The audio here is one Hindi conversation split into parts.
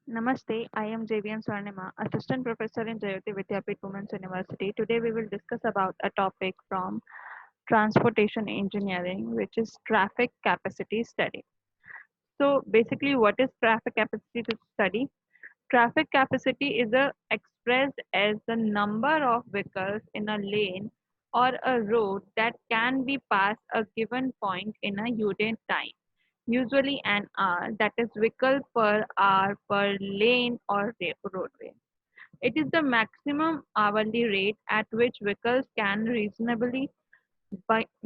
Namaste, I am JVN Swarnima, Assistant Professor in Jayoti Vidyapeeth Women's University. Today we will discuss about a topic from transportation engineering, which is traffic capacity study. So basically, what is traffic capacity study? Traffic capacity is expressed as the number of vehicles in a lane or a road that can be passed a given point in a given time, usually an hour, that is vehicle per hour per lane or roadway. It is the maximum hourly rate at which vehicles can reasonably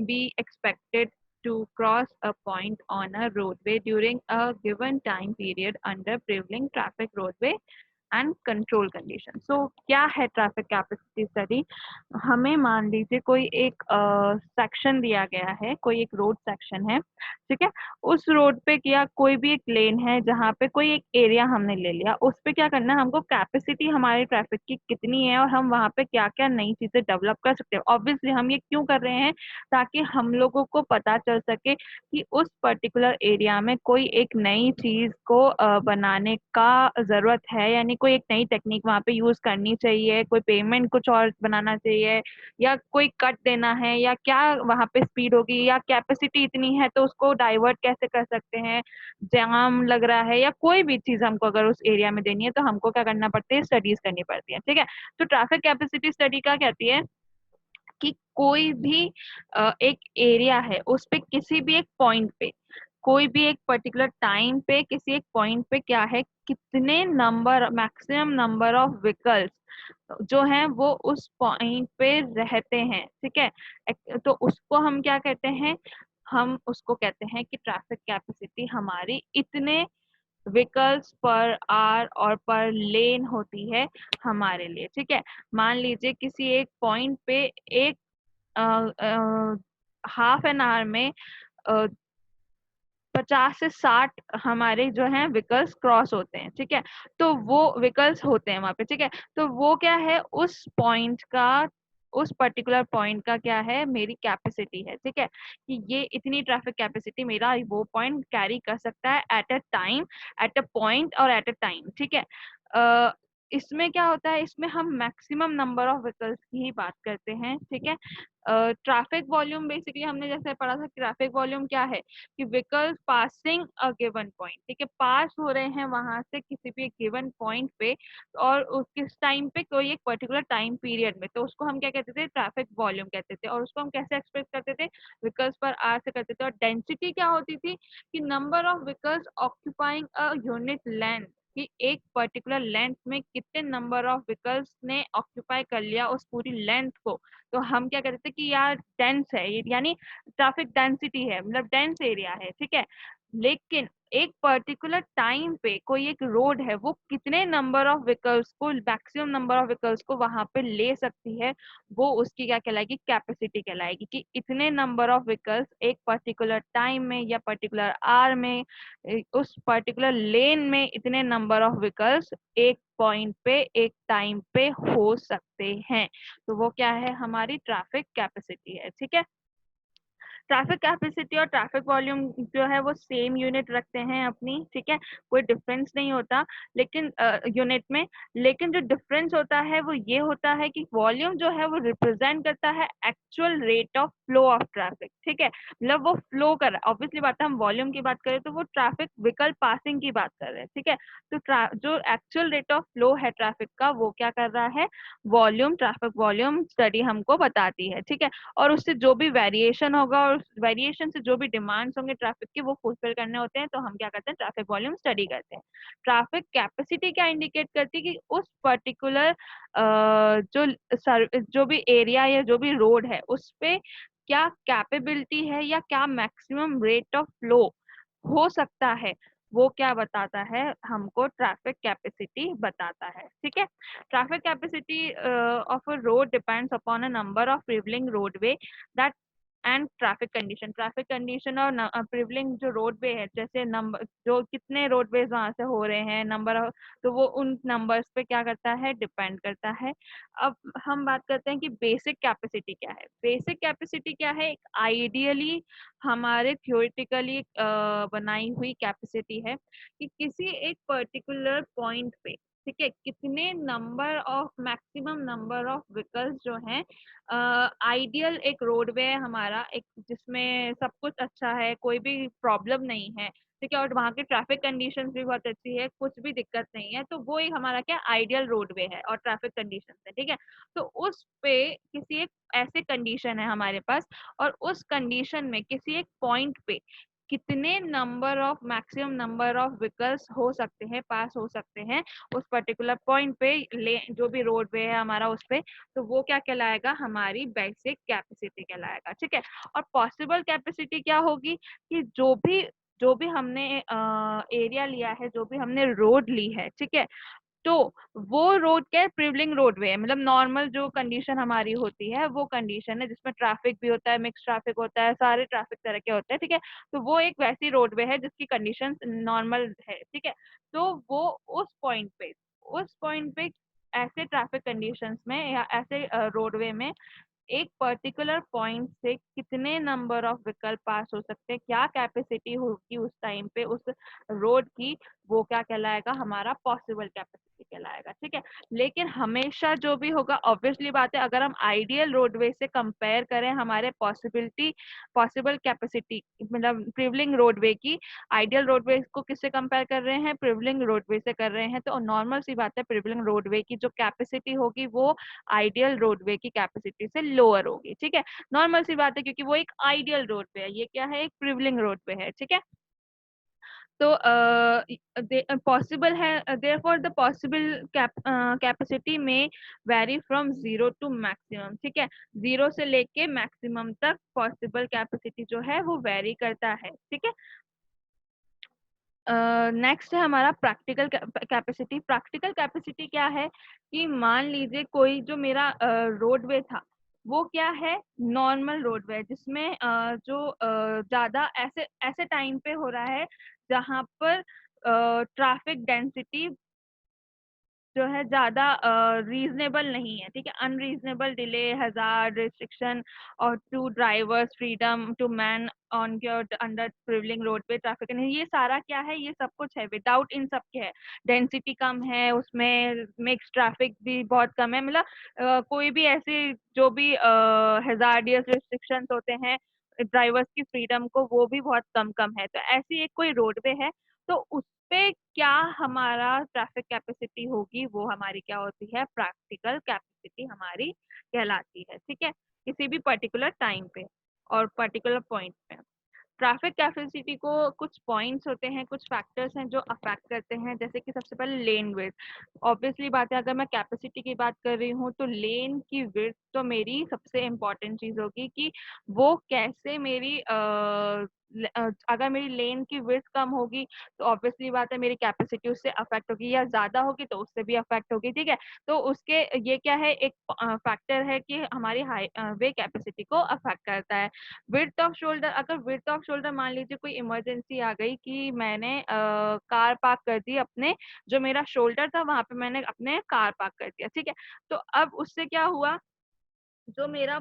be expected to cross a point on a roadway during a given time period under prevailing traffic roadway and control condition. So क्या है ट्रैफिक कैपेसिटी स्टडी? हमें मान लीजिए कोई एक सेक्शन दिया गया है, कोई एक रोड सेक्शन है, ठीक है. उस रोड पे क्या कोई भी एक लेन है जहाँ पे कोई एक एरिया हमने ले लिया, उस पे क्या करना है हमको, कैपेसिटी हमारे ट्रैफिक की कितनी है और हम वहाँ पे क्या क्या नई चीजें डेवलप कर सकते हैं. ऑब्वियसली हम ये क्यों कर रहे हैं, ताकि हम लोगों को पता चल सके कि उस पर्टिकुलर एरिया में कोई एक नई चीज को बनाने का जरूरत है, यानी कोई एक नई टेक्निक वहां पे यूज करनी चाहिए, कोई पेमेंट कुछ और बनाना चाहिए, या कोई कट देना है, या क्या वहां पे स्पीड होगी, या कैपेसिटी इतनी है तो उसको डाइवर्ट कैसे कर सकते हैं, जाम लग रहा है, या कोई भी चीज हमको अगर उस एरिया में देनी है तो हमको क्या करना पड़ता है, स्टडीज करनी पड़ती है. ठीक है. तो ट्रैफिक कैपेसिटी स्टडी क्या कहती है कि कोई भी एक एरिया है, उस पे किसी भी एक पॉइंट पे, कोई भी एक पर्टिकुलर टाइम पे, किसी एक पॉइंट पे क्या है, कितने number, maximum number of vehicles जो हैं वो उस पॉइंट पे रहते हैं. ठीक है. तो उसको हम क्या कहते हैं, हम उसको कहते हैं कि ट्रैफिक कैपेसिटी हमारी इतने व्हीकल्स पर आवर और पर लेन होती है हमारे लिए. ठीक है. मान लीजिए किसी एक पॉइंट पे एक हाफ एन आवर में 50 से 60 हमारे जो हैं व्हीकल्स क्रॉस होते हैं. ठीक है. तो वो व्हीकल्स होते हैं वहां पे. ठीक है. तो वो क्या है, उस पॉइंट का, उस पर्टिकुलर पॉइंट का क्या है, मेरी कैपेसिटी है. ठीक है. कि ये इतनी ट्रैफिक कैपेसिटी मेरा वो पॉइंट कैरी कर सकता है at a time, at a point और एट अ टाइम. ठीक है. अ, इसमें क्या होता है, इसमें हम मैक्सिमम नंबर ऑफ व्हीकल्स की ही बात करते हैं. ठीक है. ट्रैफिक वॉल्यूम बेसिकली हमने जैसे पढ़ा था, ट्रैफिक वॉल्यूम क्या है कि vehicles passing a given point. ठीक है. पास हो रहे हैं वहां से किसी भी गिवन पॉइंट पे, और किस टाइम पे, कोई एक पर्टिकुलर टाइम पीरियड में, तो उसको हम क्या कहते थे, ट्रैफिक वॉल्यूम कहते थे. और उसको हम कैसे एक्सप्रेस करते थे, व्हीकल्स पर आर से करते थे. और डेंसिटी क्या होती थी कि number of vehicles occupying a unit length, कि एक पर्टिकुलर लेंथ में कितने नंबर ऑफ व्हीकल्स ने ऑक्यूपाई कर लिया उस पूरी लेंथ को. तो हम क्या कहते थे कि यार डेंस है ये, यानी ट्रैफिक डेंसिटी है, मतलब डेंस एरिया है. ठीक है. लेकिन एक पर्टिकुलर टाइम पे कोई एक रोड है, वो कितने नंबर ऑफ व्हीकल्स को, मैक्सिमम नंबर ऑफ व्हीकल्स को वहां पे ले सकती है, वो उसकी क्या कहलाएगी, कैपेसिटी कहलाएगी. कि इतने नंबर ऑफ व्हीकल्स एक पर्टिकुलर टाइम में या पर्टिकुलर आवर में, उस पर्टिकुलर लेन में इतने नंबर ऑफ व्हीकल्स एक पॉइंट पे एक टाइम पे हो सकते हैं. तो वो क्या है, हमारी ट्रैफिक कैपेसिटी है. ठीक है. ट्रैफिक कैपेसिटी और ट्रैफिक वॉल्यूम जो है वो सेम यूनिट रखते हैं अपनी. ठीक है. कोई डिफरेंस नहीं होता, लेकिन यूनिट में. लेकिन जो डिफरेंस होता है वो ये होता है कि वॉल्यूम जो है वो रिप्रेजेंट करता है actual rate of flow of traffic. ठीक है. मतलब वो फ्लो कर रहा है. ऑब्वियसली बात है, हम वॉल्यूम की बात करें तो वो ट्रैफिक व्हीकल पासिंग की बात कर रहे हैं. ठीक है. तो जो एक्चुअल रेट ऑफ फ्लो है ट्रैफिक का, वो क्या कर रहा है, वॉल्यूम, ट्रैफिक वॉल्यूम स्टडी हमको बताती है. ठीक है. और उससे जो भी वेरिएशन होगा और वेरिएशन से जो भी डिमांड्स होंगे ट्रैफिक के, वो फुलफिल करने होते हैं, तो हम क्या करते हैं, ट्रैफिक वॉल्यूम स्टडी करते हैं. ट्रैफिक कैपेसिटी क्या इंडिकेट करती है कि उस पर्टिकुलर जो भी एरिया या जो भी रोड है उस पे क्या कैपेबिलिटी है या क्या मैक्सिमम रेट ऑफ फ्लो हो सकता है, वो क्या बताता है, हमको ट्रैफिक कैपेसिटी बताता है. ठीक है. Traffic capacity of a road depends upon a number of prevailing roadway that and traffic condition और प्रिवलिंग जो रोडवे है, जैसे नंबर जो कितने रोडवेज वहां से हो रहे हैं, नंबर, तो वो उन नंबर्स पे क्या करता है, डिपेंड करता है। अब हम बात करते हैं कि बेसिक कैपेसिटी क्या है। बेसिक कैपेसिटी क्या है, एक आइडियली हमारे थ्योरेटिकली बनाई हुई कैपेसिटी है कि किसी एक पर्टिकुलर पॉइंट पे, ठीक है, कितने number of maximum number of vehicles जो हैं, आइडियल एक रोडवे है हमारा, एक जिसमें सब कुछ अच्छा है, कोई भी प्रॉब्लम नहीं है, ठीक है, और वहाँ की ट्रैफिक कंडीशंस भी बहुत अच्छी है, कुछ भी दिक्कत नहीं है, तो वो एक हमारा क्या आइडियल रोडवे है और ट्रैफिक कंडीशंस है, ठीक है। तो उस पे किसी एक ऐसे कंडीशन है हमारे पास, और उस कंडीशन में किसी एक पॉइंट पे कितने number of maximum number of vehicles हो सकते हैं, पास हो सकते हैं उस पर्टिकुलर पॉइंट पे, ले जो भी रोडवे है हमारा उस पे, तो वो क्या कहलाएगा, हमारी बेसिक कैपेसिटी कहलाएगा, ठीक है। और पॉसिबल कैपेसिटी क्या होगी कि जो भी हमने एरिया लिया है, जो भी हमने रोड ली है, ठीक है, तो वो रोड क्या है, प्रिवलिंग रोडवे है, मतलब नॉर्मल जो कंडीशन हमारी होती है वो कंडीशन है जिसमें ट्रैफिक भी होता है, मिक्स ट्रैफिक होता है, सारे ट्रैफिक तरह के होते हैं, ठीक है। तो वो एक वैसी रोडवे है जिसकी कंडीशन नॉर्मल है, ठीक है। तो वो उस पॉइंट पे ऐसे ट्रैफिक कंडीशंस में या ऐसे रोडवे में एक पर्टिकुलर पॉइंट से कितने नंबर ऑफ व्हीकल पास हो सकते हैं, क्या कैपेसिटी होगी उस टाइम पे उस रोड की, वो क्या कहलाएगा, हमारा पॉसिबल कैपेसिटी कहलाएगा, ठीक है। लेकिन हमेशा जो भी होगा, ऑब्वियसली बात है, अगर हम आइडियल रोडवे से कंपेयर करें हमारे पॉसिबल कैपेसिटी, मतलब प्रिवलिंग रोडवे की, आइडियल रोडवे को किससे कंपेयर कर रहे हैं, प्रिवलिंग रोडवे से कर रहे हैं, तो नॉर्मल सी बात है, प्रिवलिंग रोडवे की जो कैपेसिटी होगी वो आइडियल रोडवे की कैपेसिटी से लोअर होगी, ठीक है। नॉर्मल सी बात है, क्योंकि वो एक आइडियल रोडवे है, ये क्या है, एक प्रिवलिंग रोडवे है, ठीक है। तो पॉसिबल है, देयरफॉर द पॉसिबल कैपेसिटी में vary from zero to maximum, ठीक है, जीरो से लेके मैक्सिमम तक पॉसिबल कैपेसिटी जो है वो वेरी करता है, ठीक है। नेक्स्ट है हमारा प्रैक्टिकल कैपेसिटी। प्रैक्टिकल कैपेसिटी क्या है कि मान लीजिए कोई जो मेरा रोडवे था, वो क्या है, नॉर्मल रोडवे, जिसमें जो ज्यादा ऐसे ऐसे टाइम पे हो रहा है जहाँ पर ट्रैफिक डेंसिटी जो है ज्यादा रीजनेबल नहीं है, ठीक है, अनरीजनेबल डिले, हजार्ड, रिस्ट्रिक्शन और to drivers freedom to manoeuvre under prevailing road पे ट्रैफिक नहीं, ये सारा क्या है, ये सब कुछ है, विदाउट इन सब के है। डेंसिटी कम है उसमें, मिक्स ट्रैफिक भी बहुत कम है, मतलब कोई भी ऐसे जो भी हजार्डियस रिस्ट्रिक्शंस होते हैं ड्राइवर्स की फ्रीडम को, वो भी बहुत कम कम है। तो ऐसी एक कोई रोडवे है, तो उस पे क्या हमारा ट्रैफिक कैपेसिटी होगी, वो हमारी क्या होती है, प्रैक्टिकल कैपेसिटी हमारी कहलाती है, ठीक है, किसी भी पर्टिकुलर टाइम पे और पर्टिकुलर पॉइंट पे। ट्रैफिक कैपेसिटी को कुछ पॉइंट्स होते हैं, कुछ फैक्टर्स हैं जो अफेक्ट करते हैं, जैसे कि सबसे पहले लेन विड्थ। ऑब्वियसली बात है, अगर मैं कैपेसिटी की बात कर रही हूँ तो लेन की विड्थ तो मेरी सबसे इम्पोर्टेंट चीज होगी कि वो कैसे मेरी अगर मेरी लेन की विड्थ कम होगी तो ऑब्वियसली बात है मेरी कैपेसिटी उससे अफेक्ट होगी, या ज्यादा होगी तो उससे भी अफेक्ट होगी, ठीक है। तो उसके ये क्या है, एक फैक्टर है कि हमारी हाई वे कैपेसिटी को अफेक्ट करता है। विड्थ ऑफ शोल्डर, अगर विड्थ ऑफ शोल्डर मान लीजिए कोई इमरजेंसी आ गई कि मैंने कार पार्क कर दी, अपने जो मेरा शोल्डर था वहां पे मैंने अपने कार पार्क कर दिया, ठीक है। तो अब उससे क्या हुआ, जो मेरा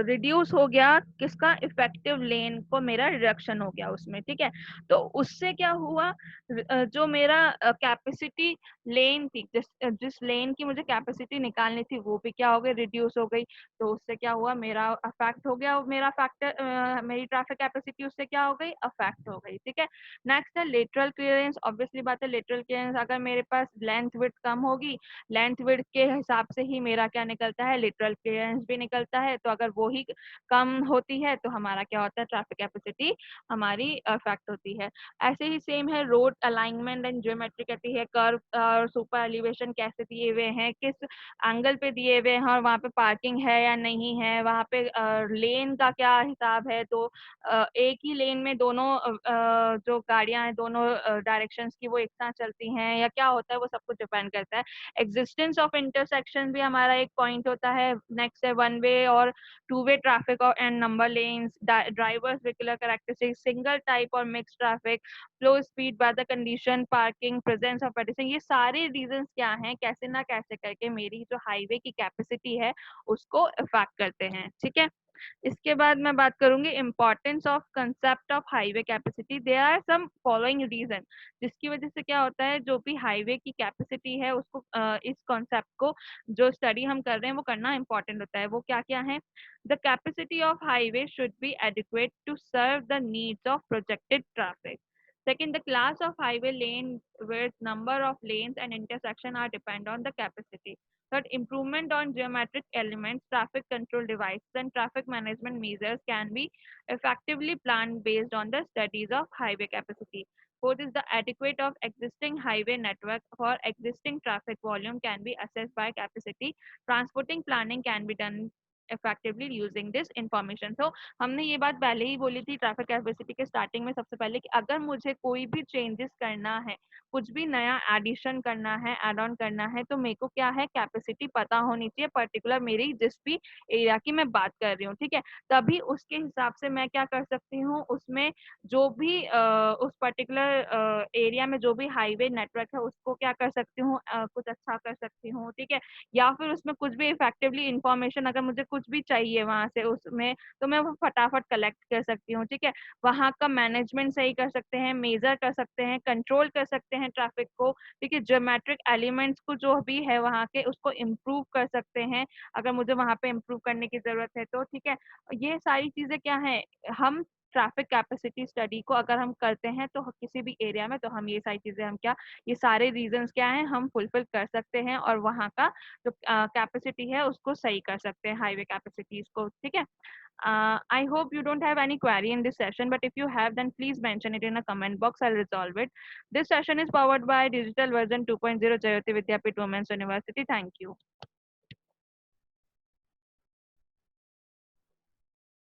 रिड्यूस हो गया, किसका, इफेक्टिव लेन को मेरा रिडक्शन हो गया उसमें, ठीक है। तो उससे क्या हुआ, जो मेरा कैपेसिटी लेन थी, जिस लेन की मुझे कैपेसिटी निकालनी थी, वो भी क्या हो गई, रिड्यूस हो गई। तो उससे क्या हुआ, मेरा अफेक्ट हो गया, मेरा फैक्टर, मेरी ट्रैफिक कैपेसिटी उससे क्या हो गई, अफेक्ट हो गई, ठीक है। नेक्स्ट है लेटरल क्लियरेंस। ऑब्वियसली बात है, लेटरल क्लियरेंस, अगर मेरे पास लेंथ विड्थ कम होगी, लेंथ विड्थ के हिसाब से ही मेरा क्या निकलता है, लिटरल क्लियरेंस भी निकलता है। तो अगर वो ही कम होती है तो हमारा क्या होता है, ट्रैफिक कैपेसिटी हमारी अफेक्ट होती है। ऐसे ही सेम है रोड अलाइनमेंट एंड ज्योमेट्री, कहती है कर्व और सुपर एलिवेशन कैसे दिए हुए हैं, किस एंगल पे दिए हुए हैं, और वहाँ पे पार्किंग है या नहीं है, वहाँ पे लेन का क्या हिसाब है। तो एक ही लेन में दोनों जो गाड़ियां हैं दोनों डायरेक्शंस की वो एक साथ चलती हैं या क्या होता है, वो सब कुछ डिपेंड करता है। एग्जिस्टेंस ऑफ इंटरसेक्शन भी हमारा एक पॉइंट होता है। नेक्स्ट है 1 one-way or two-way traffic or and number lanes, drivers vehicular characteristics, single type or mixed traffic, flow speed, weather condition, parking, presence of pedestrian, ये सारे रीजंस क्या हैं, कैसे ना कैसे करके मेरी जो हाईवे की कैपेसिटी है उसको इफेक्ट करते हैं। ठीक है, इसके बाद मैं बात करूंगी importance of concept of highway capacity. There are some following reason जिसकी वजह से क्या होता है, जो भी हाईवे की कैपेसिटी है उसको इस कॉन्सेप्ट को जो स्टडी हम कर रहे हैं वो करना इंपॉर्टेंट होता है। वो क्या क्या है? The capacity of highway should be adequate to serve the needs of projected traffic. Second, the class of highway lane with number of lanes and intersection are depend on the capacity. Third, improvement on geometric elements, traffic control devices, and traffic management measures can be effectively planned based on the studies of highway capacity. Fourth is the adequate of existing highway network for existing traffic volume can be assessed by capacity. Transporting planning can be done effectively using this information. So हमने ये बात पहले ही बोली थी ट्रैफिक कैपेसिटी के स्टार्टिंग में सबसे पहले कि अगर मुझे कोई भी चेंजेस करना है, कुछ भी नया एडिशन करना है, एड ऑन करना है, तो मेरे को क्या है, कैपेसिटी पता होनी चाहिए पर्टिकुलर मेरी जिस भी एरिया की मैं बात कर रही हूँ। ठीक है, तभी उसके हिसाब से मैं क्या कर सकती हूँ, उसमें जो भी उस पर्टिकुलर एरिया में जो भी हाईवे नेटवर्क है उसको क्या कर सकती हूँ, कुछ अच्छा कर सकती हूँ। ठीक है, या फिर उसमें कुछ भी इफेक्टिवली इंफॉर्मेशन अगर मुझे कुछ भी चाहिए वहां से उसमें, तो मैं वो फटाफट कलेक्ट कर सकती हूँ। ठीक है, वहाँ का मैनेजमेंट सही कर सकते हैं, मेजर कर सकते हैं, कंट्रोल कर सकते हैं ट्रैफिक को। ठीक है, ज्योमेट्रिक एलिमेंट्स को जो भी है वहाँ के उसको इम्प्रूव कर सकते हैं अगर मुझे वहाँ पे इम्प्रूव करने की जरूरत है तो। ठीक है, ये सारी चीजें क्या है, हम ट्रैफिक कैपेसिटी स्टडी को अगर हम करते हैं तो किसी भी एरिया में, तो हम ये सारी चीजें हम क्या, ये सारे रीजंस क्या हैं, हम फुलफिल कर सकते हैं और वहाँ का जो कैपेसिटी है उसको सही कर सकते हैं, हाईवे कैपेसिटीज को। ठीक है, I hope you don't have any query in this session, but if you have, then please mention it in a comment box. I'll resolve it. This session is powered by Digital Version 2.0 Jayoti Vidyapeeth Women's University. Thank you.